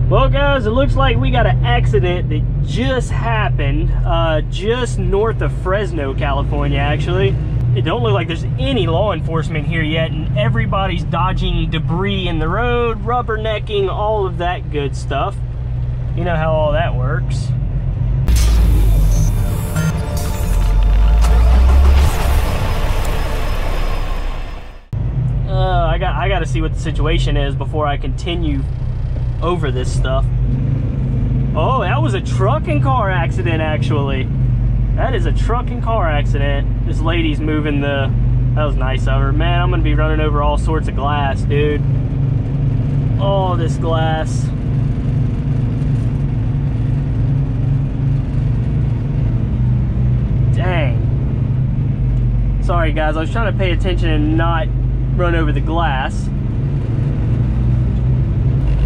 Well guys, it looks like we got an accident that just happened just north of Fresno, California actually. It don't look like there's any law enforcement here yet, and everybody's dodging debris in the road, rubbernecking, all of that good stuff. You know how all that works. I gotta see what the situation is before I continue over this stuff. Oh, that was a truck and car accident actually. That is a truck and car accident. This lady's moving the... That was nice of her. Man, I'm gonna be running over all sorts of glass, dude. All this glass. Dang. Sorry guys, I was trying to pay attention and not run over the glass.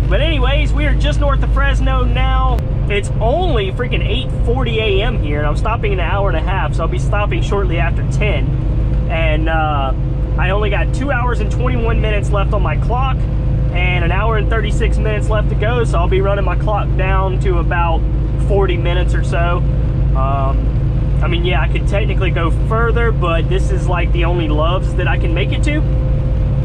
But anyways, we are just north of Fresno now. It's only freaking 8:40 a.m. here, and I'm stopping in an hour and a half, so I'll be stopping shortly after 10. And I only got 2 hours and 21 minutes left on my clock, and an hour and 36 minutes left to go, so I'll be running my clock down to about 40 minutes or so. I mean, yeah, I could technically go further, but this is like the only Love's that I can make it to.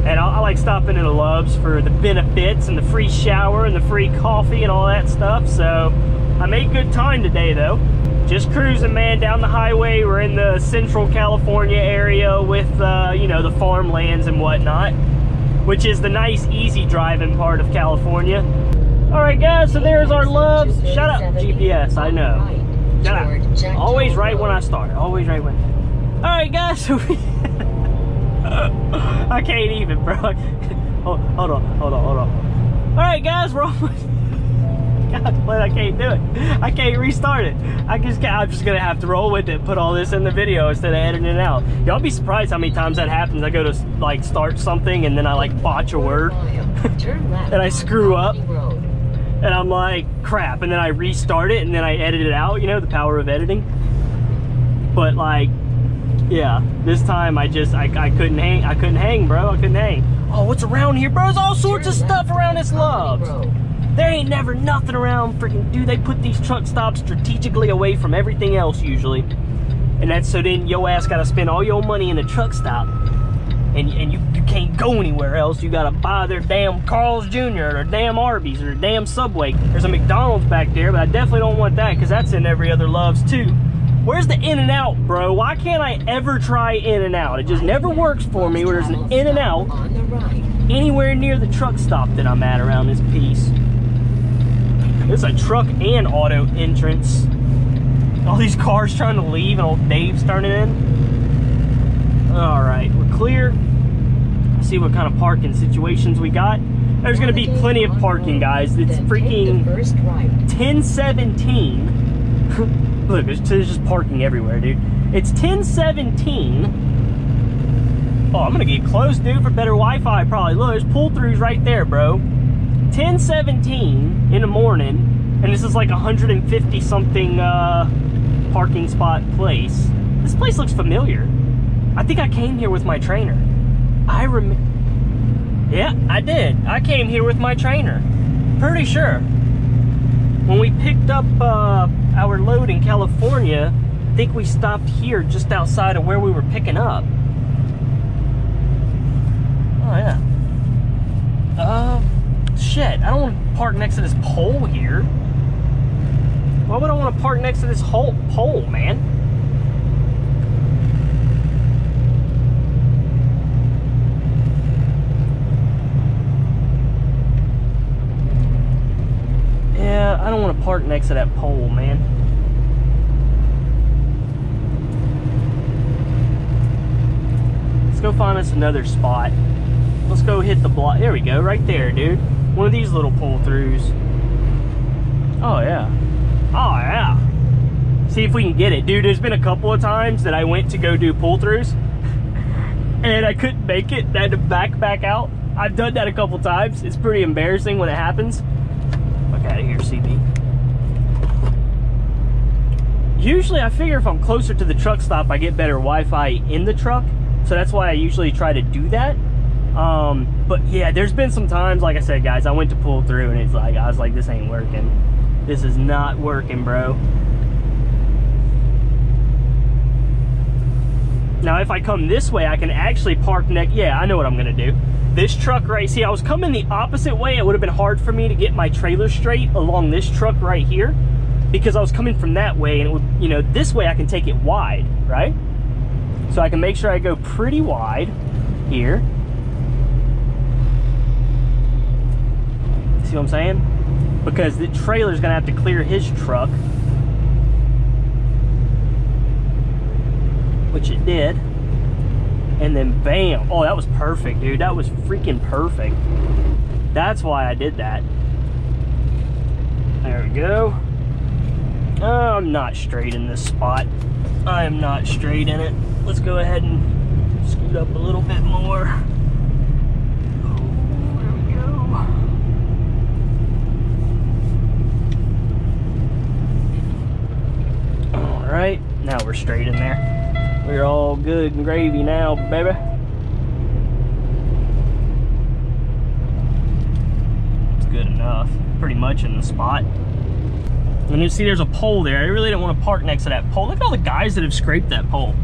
And I like stopping at a Love's for the benefits and the free shower and the free coffee and all that stuff. So I made good time today though. Just cruising, man, down the highway. We're in the central California area with, you know, the farmlands and whatnot, which is the nice, easy driving part of California. All right, guys, so there's our Love's. Shut up, GPS, I know. Shut up. Always right when I start. Always right when. All right, guys, so I can't even, bro. Hold on. All right, guys, we're almost... God, I can't do it. I can't restart it. I'm just gonna have to roll with it, put all this in the video instead of editing it out. Y'all be surprised how many times that happens. I go to like start something and then I like botch a word and I screw up and I'm like, crap, and then I restart it and then I edit it out. You know, the power of editing. But like, yeah, this time I couldn't hang, bro. I couldn't hang. Oh, what's around here, bro? There's all sorts of stuff around this Love's. There ain't never nothing around, freaking dude. They put these truck stops strategically away from everything else usually. And that's so then your ass gotta spend all your money in a truck stop. And you can't go anywhere else. You gotta buy their damn Carl's Jr. or their damn Arby's or their damn Subway. There's a McDonald's back there, but I definitely don't want that because that's in every other Love's too. Where's the In-N-Out, bro? Why can't I ever try In-N-Out? It just never works for me where there's an In-N-Out anywhere near the truck stop that I'm at around this piece. It's a truck and auto entrance. All these cars trying to leave and old Dave's turning in. All right, we're clear. Let's see what kind of parking situations we got. There's gonna be plenty of parking, guys. It's freaking 10:17. Look, there's just parking everywhere, dude. It's 10:17. Oh, I'm gonna get close, dude, for better Wi-Fi probably. Look, there's pull-throughs right there, bro. 10:17 in the morning, and this is like 150 something parking spot place. This place looks familiar. I think I came here with my trainer. Yeah, I did. I came here with my trainer. Pretty sure. When we picked up our load in California, I think we stopped here just outside of where we were picking up. Oh yeah. Shit, I don't want to park next to this pole here. Why would I want to park next to this whole pole, man? Yeah, I don't want to park next to that pole, man. Let's go find us another spot. Let's go hit the block. There we go, right there, dude. One of these little pull-throughs. Oh, yeah. Oh, yeah. See if we can get it. Dude, there's been a couple of times that I went to go do pull-throughs and I couldn't make it. I had to back out. I've done that a couple times. It's pretty embarrassing when it happens. Look out of here, CB. Usually, I figure if I'm closer to the truck stop, I get better Wi-Fi in the truck. So that's why I usually try to do that. But yeah, there's been some times, like I said, guys, I went to pull through and it's like, I was like, this ain't working. This is not working, bro. Now, if I come this way, I can actually park next. Yeah, I know what I'm gonna do. This truck right, see, I was coming the opposite way. It would have been hard for me to get my trailer straight along this truck right here because I was coming from that way, and it would, you know, this way I can take it wide, right? So I can make sure I go pretty wide here. See what I'm saying? Because the trailer's gonna have to clear his truck, which it did. And then bam. Oh, that was perfect, dude. That was freaking perfect. That's why I did that. There we go. Oh, I'm not straight in this spot. I am not straight in it. Let's go ahead and scoot up a little bit more. Oh, there we go. All right, now we're straight in there. We're all good and gravy now, baby. It's good enough. Pretty much in the spot. And you see there's a pole there. I really didn't want to park next to that pole. Look at all the guys that have scraped that pole.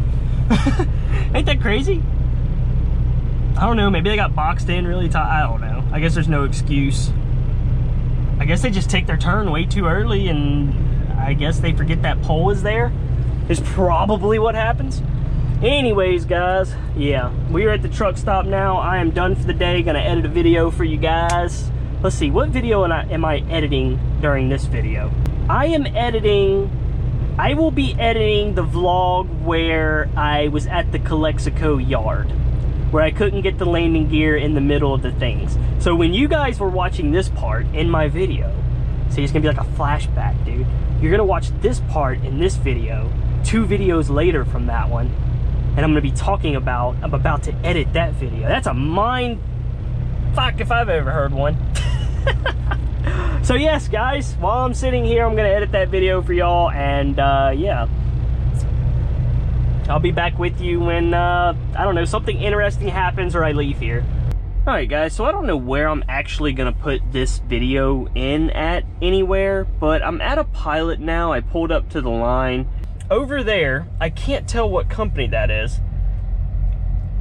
Ain't that crazy? I don't know, maybe they got boxed in really tight. I don't know. I guess there's no excuse. I guess they just take their turn way too early, and I guess they forget that pole is there. Is probably what happens. Anyways, guys, yeah, we are at the truck stop now. I am done for the day. Gonna edit a video for you guys. Let's see, what video am I editing during this video? I will be editing the vlog where I was at the Calexico yard, where I couldn't get the landing gear in the middle of the things. So when you guys were watching this part in my video, see, it's gonna be like a flashback, dude. You're gonna watch this part in this video 2 videos later from that one, and I'm gonna be talking about, I'm about to edit that video. That's a mind fuck if I've ever heard one. So yes, guys, while I'm sitting here, I'm gonna edit that video for y'all, and yeah, I'll be back with you when, I don't know, something interesting happens or I leave here. Alright guys, so I don't know where I'm actually gonna put this video in at anywhere, but I'm at a Pilot now. I pulled up to the line. Over there, I can't tell what company that is.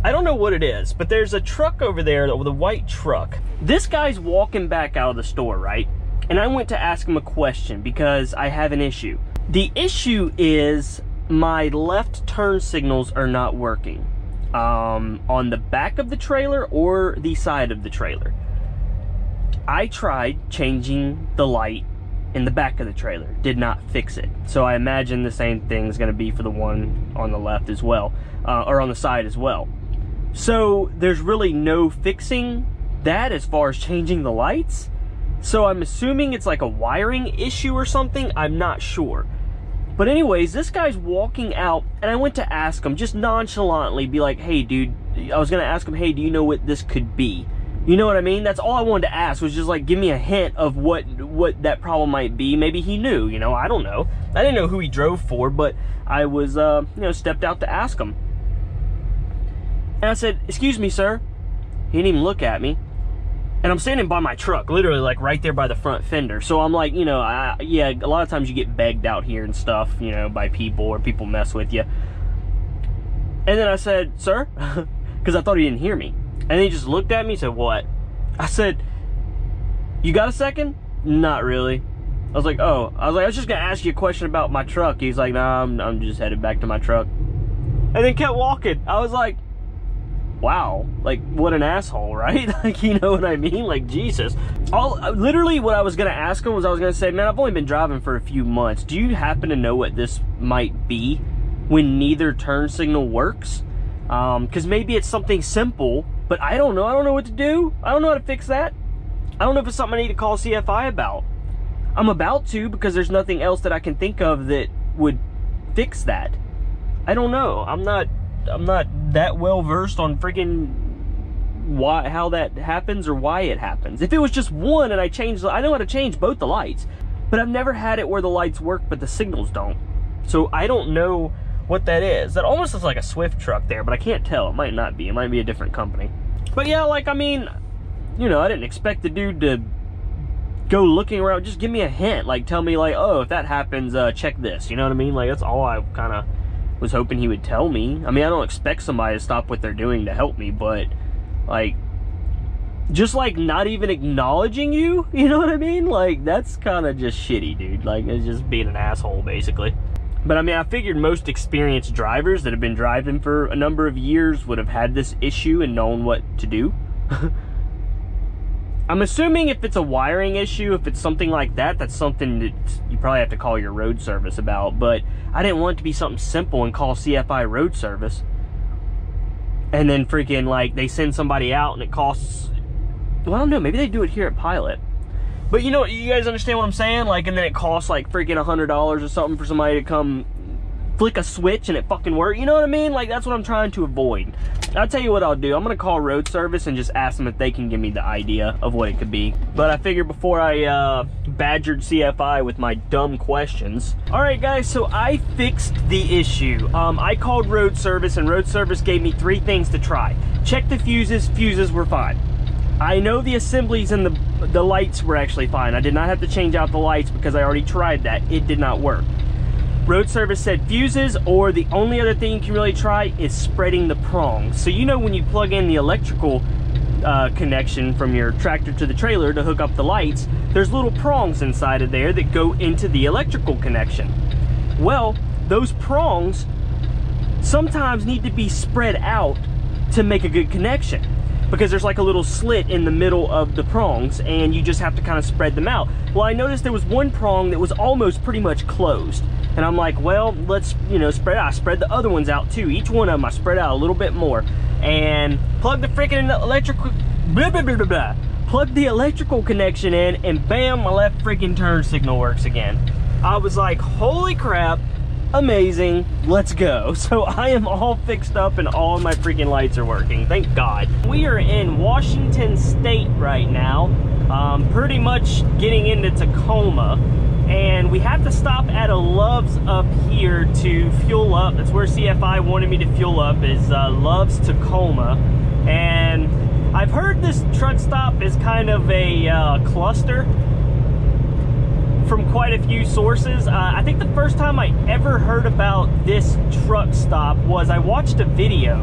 I don't know what it is, but there's a truck over there with a white truck. This guy's walking back out of the store, right? And I went to ask him a question because I have an issue. The issue is my left turn signals are not working on the back of the trailer or the side of the trailer. I tried changing the light in the back of the trailer, did not fix it. So I imagine the same thing is going to be for the one on the left as well, or on the side as well. So there's really no fixing that as far as changing the lights. So I'm assuming it's like a wiring issue or something. I'm not sure. But anyways, this guy's walking out, and I went to ask him, just nonchalantly, be like, hey dude, I was going to ask him, hey, do you know what this could be? You know what I mean? That's all I wanted to ask, was just like, give me a hint of what that problem might be. Maybe he knew, you know, I don't know. I didn't know who he drove for, but I was, you know, stepped out to ask him. And I said, excuse me, sir. He didn't even look at me. And I'm standing by my truck, literally like right there by the front fender. So I'm like, you know, yeah, a lot of times you get begged out here and stuff, you know, by people, or people mess with you. And then I said, sir, because I thought he didn't hear me. And he just looked at me and said, what? I said, you got a second? Not really. I was like, oh. I was just going to ask you a question about my truck. He's like, nah, I'm just headed back to my truck. And then kept walking. I was like, wow, like, what an asshole, right? Like, you know what I mean? Like, Jesus. Literally what I was going to ask him was, I was going to say, man, I've only been driving for a few months. Do you happen to know what this might be when neither turn signal works? Because maybe it's something simple, but I don't know. I don't know what to do. I don't know how to fix that. I don't know if it's something I need to call CFI about. I'm about to, because there's nothing else that I can think of that would fix that. I don't know. I'm not that well versed on freaking how that happens or why it happens. If it was just one and I know how to change both the lights, but I've never had it where the lights work but the signals don't. So I don't know what that is. That almost looks like a Swift truck there, but I can't tell. It might not be. It might be a different company. But yeah, like, I mean, you know, I didn't expect the dude to go looking around. Just give me a hint, like tell me like, oh, if that happens, check this, you know what I mean? Like, that's all I kind of was hoping he would tell me. I mean, I don't expect somebody to stop what they're doing to help me, but like, just like not even acknowledging you, you know what I mean? Like, that's kind of just shitty, dude. Like, it's just being an asshole, basically. But I mean, I figured most experienced drivers that have been driving for a number of years would have had this issue and known what to do. I'm assuming if it's a wiring issue, if it's something like that, that's something that you probably have to call your road service about. But I didn't want it to be something simple and call CFI road service. And then freaking, like, they send somebody out and it costs, well, I don't know, maybe they do it here at Pilot. But you know, you guys understand what I'm saying? Like, and then it costs like freaking $100 or something for somebody to come flick a switch and it fucking work. You know what I mean? Like, that's what I'm trying to avoid. I'll tell you what I'll do. I'm gonna call road service and just ask them if they can give me the idea of what it could be. But I figured before I badgered CFI with my dumb questions. All right, guys, so I fixed the issue. I called road service and road service gave me 3 things to try. Check the fuses. Fuses were fine. I know the assemblies and the lights were actually fine. I did not have to change out the lights because I already tried that. It did not work. Road service said fuses, or the only other thing you can really try is spreading the prongs. So you know when you plug in the electrical connection from your tractor to the trailer to hook up the lights, there's little prongs inside of there that go into the electrical connection. Well, those prongs sometimes need to be spread out to make a good connection, because there's like a little slit in the middle of the prongs and you just have to kind of spread them out. Well, I noticed there was one prong that was almost pretty much closed. And I'm like, well, let's, you know, spread out. I spread the other ones out too. Each one of them I spread out a little bit more. And plug the freaking electrical, plug the electrical connection in, and bam, my left freaking turn signal works again. I was like, holy crap, amazing, let's go. So I am all fixed up and all of my freaking lights are working, thank God. We are in Washington State right now, pretty much getting into Tacoma, and we have to stop at a Love's up here to fuel up. That's where CFI wanted me to fuel up, is Love's Tacoma. And I've heard this truck stop is kind of a cluster from quite a few sources. I think the first time I ever heard about this truck stop was I watched a video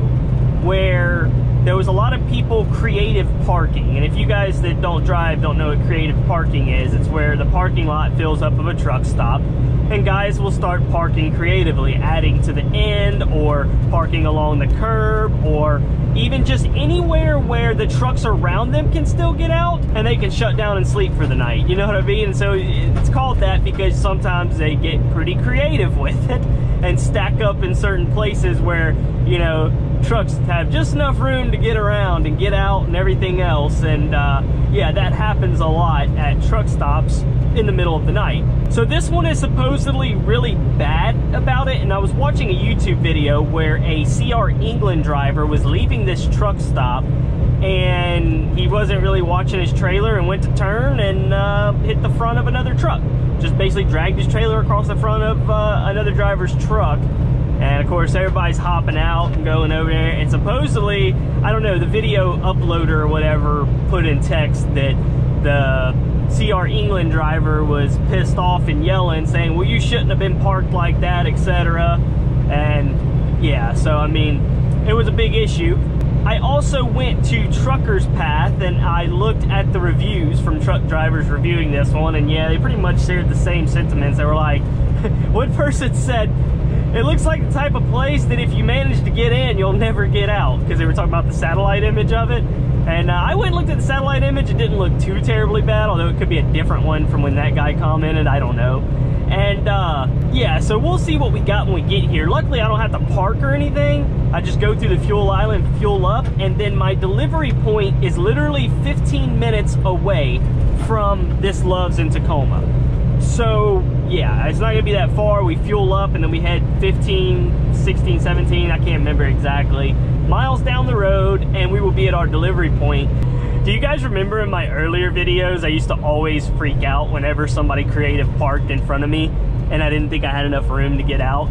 where there was a lot of people creative parking. And if you guys that don't drive don't know what creative parking is, it's where the parking lot fills up of a truck stop and guys will start parking creatively, adding to the end or parking along the curb, or even just anywhere where the trucks around them can still get out and they can shut down and sleep for the night. You know what I mean? And so it's called that because sometimes they get pretty creative with it and stack up in certain places where, you know, trucks have just enough room to get around and get out and everything else. And yeah, that happens a lot at truck stops in the middle of the night. So this one is supposedly really bad about it, and I was watching a YouTube video where a CR England driver was leaving this truck stop and he wasn't really watching his trailer and went to turn and hit the front of another truck. Just basically dragged his trailer across the front of another driver's truck. And of course everybody's hopping out and going over there, and supposedly, I don't know, the video uploader or whatever put in text that the CR England driver was pissed off and yelling, saying, well, you shouldn't have been parked like that, etc. And yeah, so I mean, it was a big issue. I also went to Trucker's Path and I looked at the reviews from truck drivers reviewing this one, and yeah, they pretty much shared the same sentiments. They were like, one person said, it looks like the type of place that if you manage to get in, you'll never get out, because they were talking about the satellite image of it. And I went and looked at the satellite image. It didn't look too terribly bad, although it could be a different one from when that guy commented. I don't know. And yeah, so we'll see what we got when we get here. Luckily, I don't have to park or anything. I just go through the fuel island, fuel up, and then my delivery point is literally 15 minutes away from this Love's in Tacoma. So yeah, it's not gonna be that far. We fuel up and then we head 15, 16, 17, I can't remember exactly, miles down the road, and we will be at our delivery point. Do you guys remember in my earlier videos, I used to always freak out whenever somebody creative parked in front of me and I didn't think I had enough room to get out?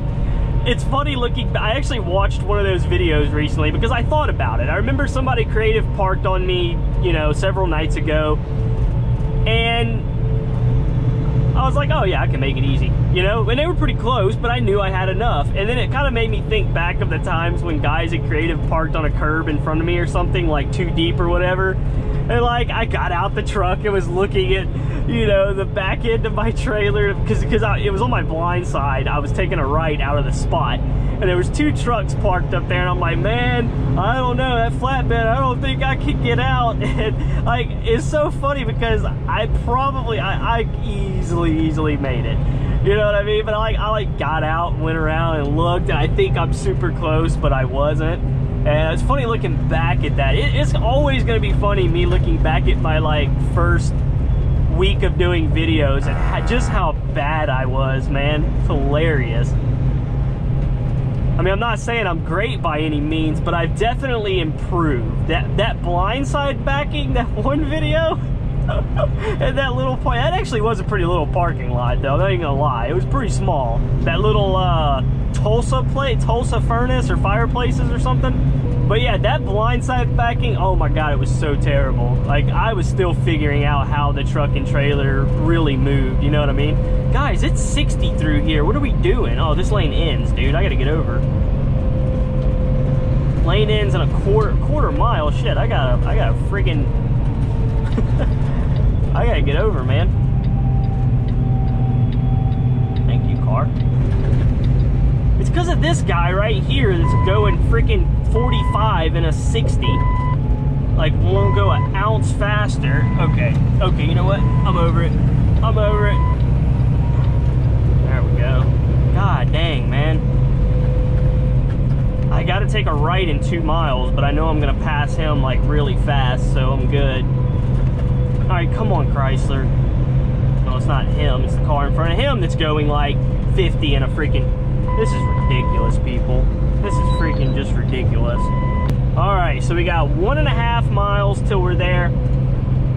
it's funny looking. I actually watched one of those videos recently because I thought about it. I remember somebody creative parked on me, you know, several nights ago, and I was like, oh yeah, I can make it easy, you know? And they were pretty close, but I knew I had enough. And then it kind of made me think back of the times when guys at Creative parked on a curb in front of me or something, like too deep or whatever. And like, I got out the truck and was looking at, you know, the back end of my trailer, because it was on my blind side. I was taking a right out of the spot, and there was 2 trucks parked up there, and I'm like, man, I don't know, that flatbed, I don't think I could get out. And like, it's so funny because I easily made it. You know what I mean? But I got out and went around and looked, and I think I'm super close, but I wasn't. And it's funny looking back at that. It's always going to be funny me looking back at my like first week of doing videos and just how bad I was, man. It's hilarious. I mean, I'm not saying I'm great by any means, but I've definitely improved. That blindside backing, that one video, and that little point, that actually was a pretty little parking lot though, I'm not even gonna lie. It was pretty small. That little Tulsa furnace or fireplaces or something. But yeah, that blindside backing, oh my God, it was so terrible. Like, I was still figuring out how the truck and trailer really moved, you know what I mean? Guys, it's 60 through here. What are we doing? Oh, this lane ends, dude. I gotta get over. Lane ends in a quarter mile. Shit, I gotta friggin' I gotta get over, man. Thank you, car. It's because of this guy right here that's going freaking 45 in a 60. Like, won't go an ounce faster. Okay, you know what? I'm over it. There we go. God dang, man. I gotta take a right in 2 miles, but I know I'm gonna pass him like really fast, so I'm good. All right, come on, Chrysler. No, it's not him. It's the car in front of him that's going like 50 in a freaking... This is ridiculous, people. This is freaking just ridiculous. All right, so we got 1.5 miles till we're there.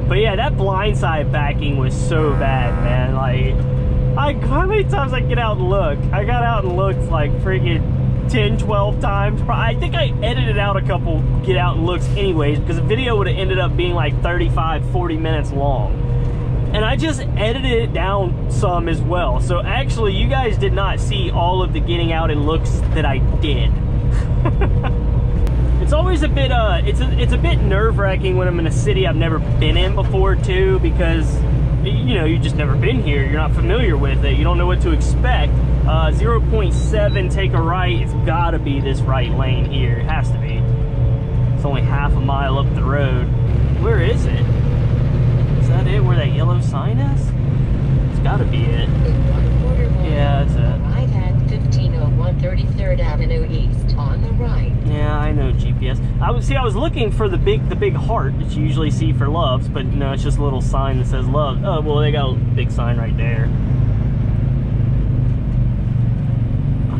But yeah, that blindside backing was so bad, man. Like, how many times I get out and look? I got out and looked like freaking 10, 12 times. I think I edited out a couple get out and looks anyways, because the video would have ended up being like 35, 40 minutes long. And I just edited it down some as well. So actually, you guys did not see all of the getting out and looks that I did. It's always a bit, it's a bit nerve-wracking when I'm in a city I've never been in before too, because, you know, you've just never been here. You're not familiar with it. You don't know what to expect. 0.7, take a right. It's gotta be this right lane here. It has to be. It's only half a mile up the road. Where is it? Is that it, where that yellow sign is? It's gotta be it. Yeah, that's it. Right hand 1501 33rd Avenue East on the right. Yeah, I know GPS. I was looking for the big heart that you usually see for Loves, but no, it's just a little sign that says Love. Oh, well, they got a big sign right there.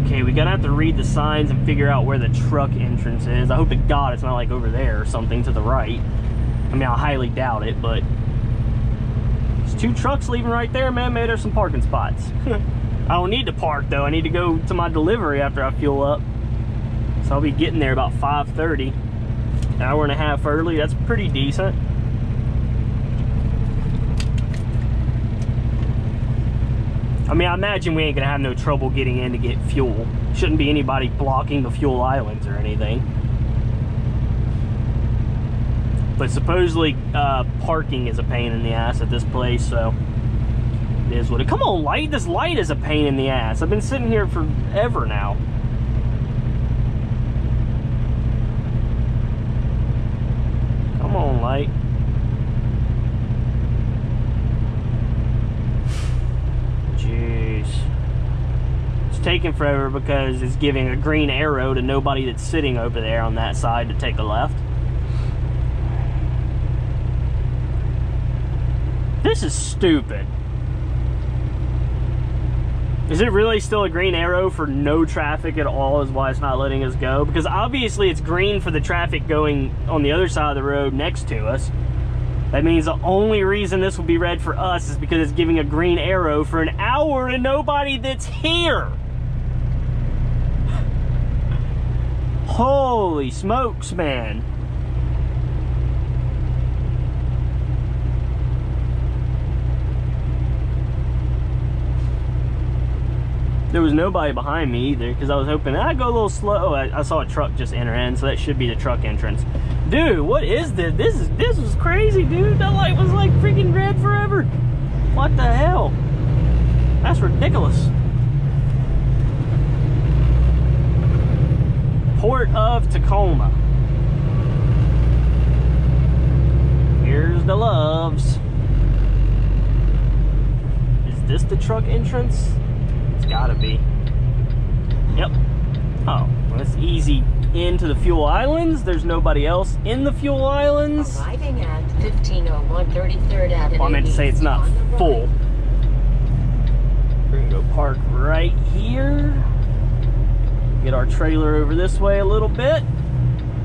Okay, we gotta have to read the signs and figure out where the truck entrance is. I hope to God it's not like over there or something to the right. I mean, I highly doubt it, but there's 2 trucks leaving right there, man. Maybe there's some parking spots. I don't need to park though. I need to go to my delivery after I fuel up. So I'll be getting there about 5:30. An hour and a half early. That's pretty decent. I mean, I imagine we ain't gonna have no trouble getting in to get fuel. Shouldn't be anybody blocking the fuel islands or anything. But supposedly parking is a pain in the ass at this place, so it is what it. Come on, light! This light is a pain in the ass. I've been sitting here forever now. Come on, light. Jeez. It's taking forever because it's giving a green arrow to nobody that's sitting over there on that side to take a left. This is stupid. Is it really still a green arrow for no traffic at all is why it's not letting us go? Because obviously it's green for the traffic going on the other side of the road next to us. That means the only reason this will be red for us is because it's giving a green arrow for an hour to nobody that's here. Holy smokes, man. There was nobody behind me either, because I was hoping I'd go a little slow. I saw a truck just enter in, so that should be the truck entrance. Dude, what is this? This was crazy, dude. That light was like freaking red forever. What the hell? That's ridiculous. Port of Tacoma. Here's the Loves. Is this the truck entrance? It's gotta be. Yep. Oh, well, it's easy into the fuel islands. There's nobody else in the fuel islands. Arriving at 1501 33rd Avenue. Well, I meant to say it's not full. We're gonna go park right here. Get our trailer over this way a little bit.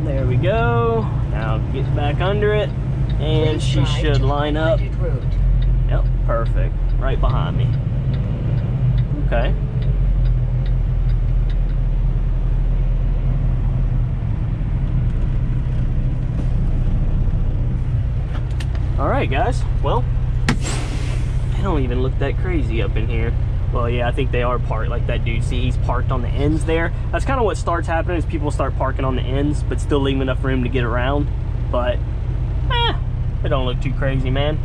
There we go. Now get back under it, and she should line up. Yep, perfect. Right behind me. Okay. All right, guys. Well, they don't even look that crazy up in here. Well, yeah, I think they are parked like that dude. See, he's parked on the ends there. That's kind of what starts happening is people start parking on the ends, but still leaving enough room to get around. But, it don't look too crazy, man.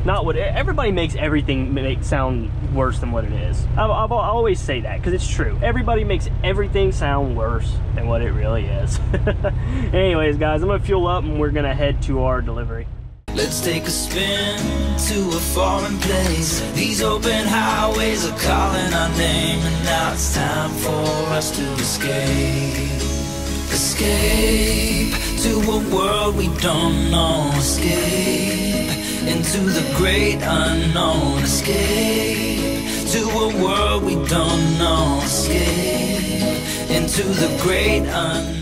Not what everybody makes everything sound worse than what it is. I always say that because it's true. Everybody makes everything sound worse than what it really is. Anyways, guys, I'm gonna fuel up and we're gonna head to our delivery. Let's take a spin to a foreign place. These open highways are calling our name, and now it's time for us to escape. Escape to a world we don't know. Escape into the great unknown. Escape to a world we don't know. Escape into the great unknown.